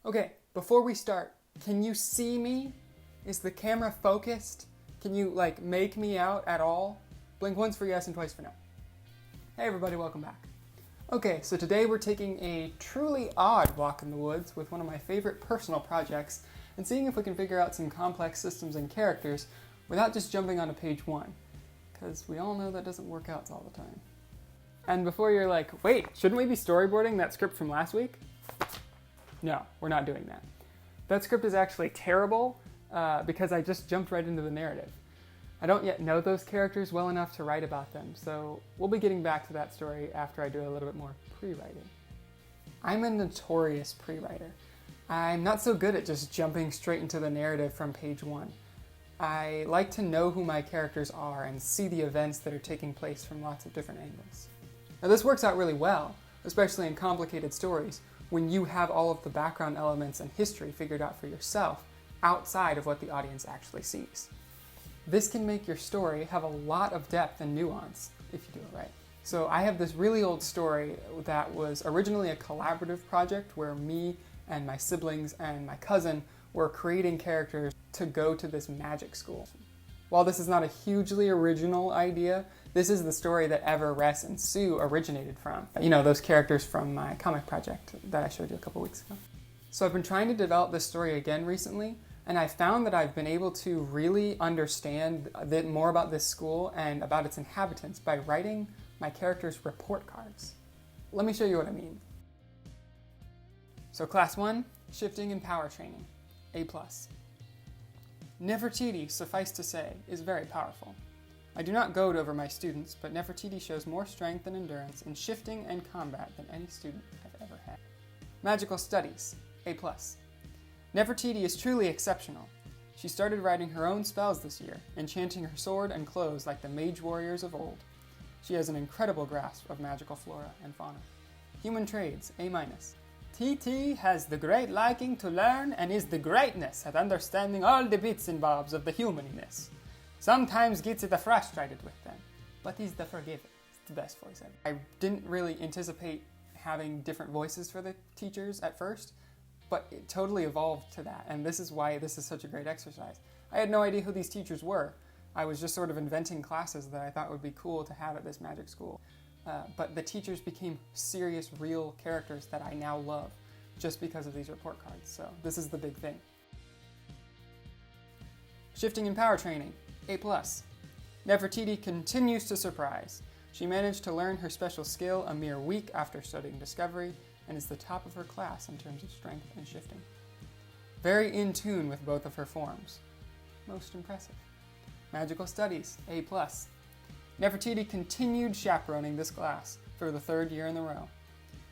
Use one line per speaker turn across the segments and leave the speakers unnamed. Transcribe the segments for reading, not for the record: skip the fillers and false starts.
Okay, before we start, can you see me? Is the camera focused? Can you, make me out at all? Blink once for yes and twice for no. Hey everybody, welcome back. Okay, so today we're taking a truly odd walk in the woods with one of my favorite personal projects and seeing if we can figure out some complex systems and characters without just jumping onto page one, because we all know that doesn't work out all the time. And before you're like, wait, shouldn't we be storyboarding that script from last week? No, we're not doing that. That script is actually terrible because I just jumped right into the narrative. I don't yet know those characters well enough to write about them, so we'll be getting back to that story after I do a little bit more pre-writing. I'm a notorious pre-writer. I'm not so good at just jumping straight into the narrative from page one. I like to know who my characters are and see the events that are taking place from lots of different angles. Now this works out really well, especially in complicated stories, when you have all of the background elements and history figured out for yourself outside of what the audience actually sees. This can make your story have a lot of depth and nuance if you do it right. So I have this really old story that was originally a collaborative project where me and my siblings and my cousin were creating characters to go to this magic school. While this is not a hugely original idea, this is the story that Ever, Ress, and Sue originated from. You know, those characters from my comic project that I showed you a couple weeks ago. So I've been trying to develop this story again recently, and I found that I've been able to really understand a bit more about this school and about its inhabitants by writing my characters' report cards. Let me show you what I mean. So Class 1, Shifting and Power Training, A+. Nefertiti, suffice to say, is very powerful. I do not goad over my students, but Nefertiti shows more strength and endurance in shifting and combat than any student I've ever had. Magical Studies, A+. Nefertiti is truly exceptional. She started writing her own spells this year, enchanting her sword and clothes like the mage warriors of old. She has an incredible grasp of magical flora and fauna. Human Trades, A-. TT has the great liking to learn and is the greatness at understanding all the bits and bobs of the humaniness. Sometimes gets it frustrated with them, but he's the forgiving. It's the best voice ever. I didn't really anticipate having different voices for the teachers at first, but it totally evolved to that, and this is why this is such a great exercise. I had no idea who these teachers were. I was just sort of inventing classes that I thought would be cool to have at this magic school. But the teachers became serious, real characters that I now love just because of these report cards, so this is the big thing. Shifting and Power Training, A+. Nefertiti continues to surprise. She managed to learn her special skill a mere week after studying Discovery and is the top of her class in terms of strength and shifting. Very in tune with both of her forms. Most impressive. Magical Studies, A+. Nefertiti continued chaperoning this class for the third year in a row.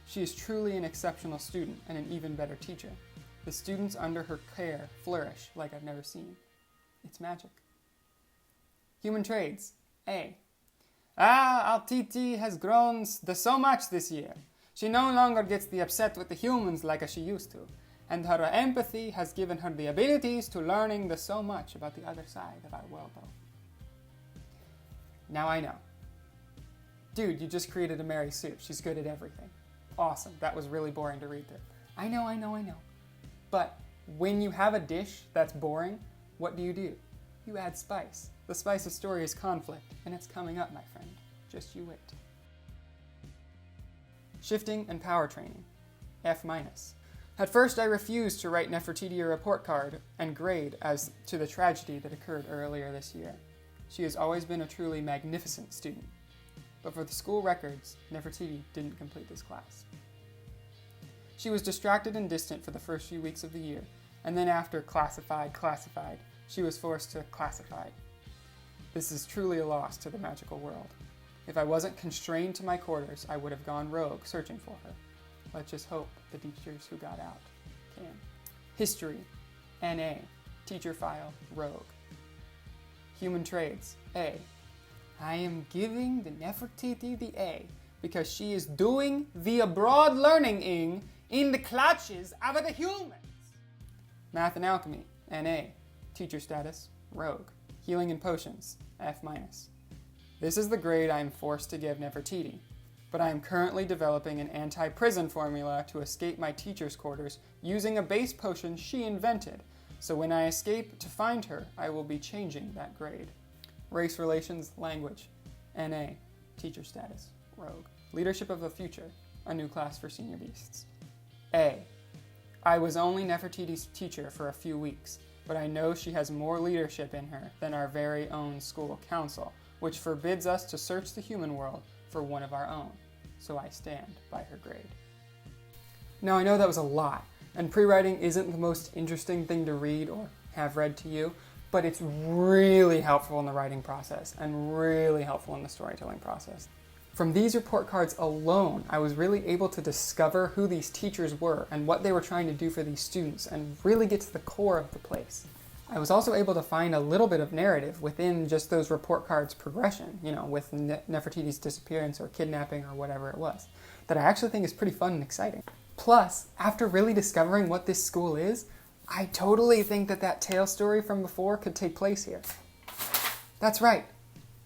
She is truly an exceptional student and an even better teacher. The students under her care flourish like I've never seen. It's magic. Human Trades, A. Our TT has grown so much this year. She no longer gets upset with the humans like she used to, and her empathy has given her the abilities to learning so much about the other side of our world. Now I know. Dude, you just created a Mary Sue. She's good at everything. Awesome. That was really boring to read through. I know. But when you have a dish that's boring, what do? You add spice. The spice of story is conflict, and it's coming up, my friend. Just you wait. Shifting and Power Training, F-. At first I refused to write Nefertiti a report card and grade as to the tragedy that occurred earlier this year. She has always been a truly magnificent student. But for the school records, Nefertiti didn't complete this class. She was distracted and distant for the first few weeks of the year, and then after classified, she was forced to classified. This is truly a loss to the magical world. If I wasn't constrained to my quarters, I would have gone rogue searching for her. Let's just hope the teachers who got out can. History, NA, teacher file, rogue. Human Trades, A. I am giving the Nefertiti the A because she is doing the abroad learning in the clutches of the humans. Math and Alchemy, NA, teacher status, rogue. Healing and Potions, F-. This is the grade I am forced to give Nefertiti. but I am currently developing an anti-prison formula to escape my teacher's quarters using a base potion she invented. So when I escape to find her, I will be changing that grade. Race relations, language. NA, teacher status, rogue. Leadership of the future, a new class for senior beasts. A, I was only Nefertiti's teacher for a few weeks, but I know she has more leadership in her than our very own school council, which forbids us to search the human world for one of our own. So I stand by her grade. Now I know that was a lot, and pre-writing isn't the most interesting thing to read or have read to you, but it's really helpful in the writing process and really helpful in the storytelling process. From these report cards alone, I was really able to discover who these teachers were and what they were trying to do for these students and really get to the core of the place. I was also able to find a little bit of narrative within just those report cards' progression, with Nefertiti's disappearance or kidnapping or whatever it was, that I actually think is pretty fun and exciting. Plus, after really discovering what this school is, I totally think that tale story from before could take place here. That's right,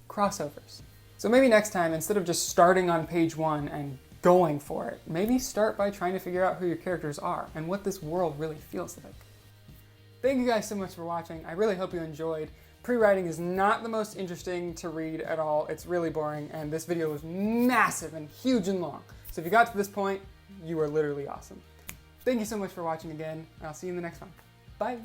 crossovers. So maybe next time, instead of just starting on page 1 and going for it, maybe start by trying to figure out who your characters are and what this world really feels like. Thank you guys so much for watching. I really hope you enjoyed. Prewriting is not the most interesting to read at all. It's really boring, and this video was massive and huge and long. So if you got to this point, you are literally awesome. Thank you so much for watching again, and I'll see you in the next one. Bye!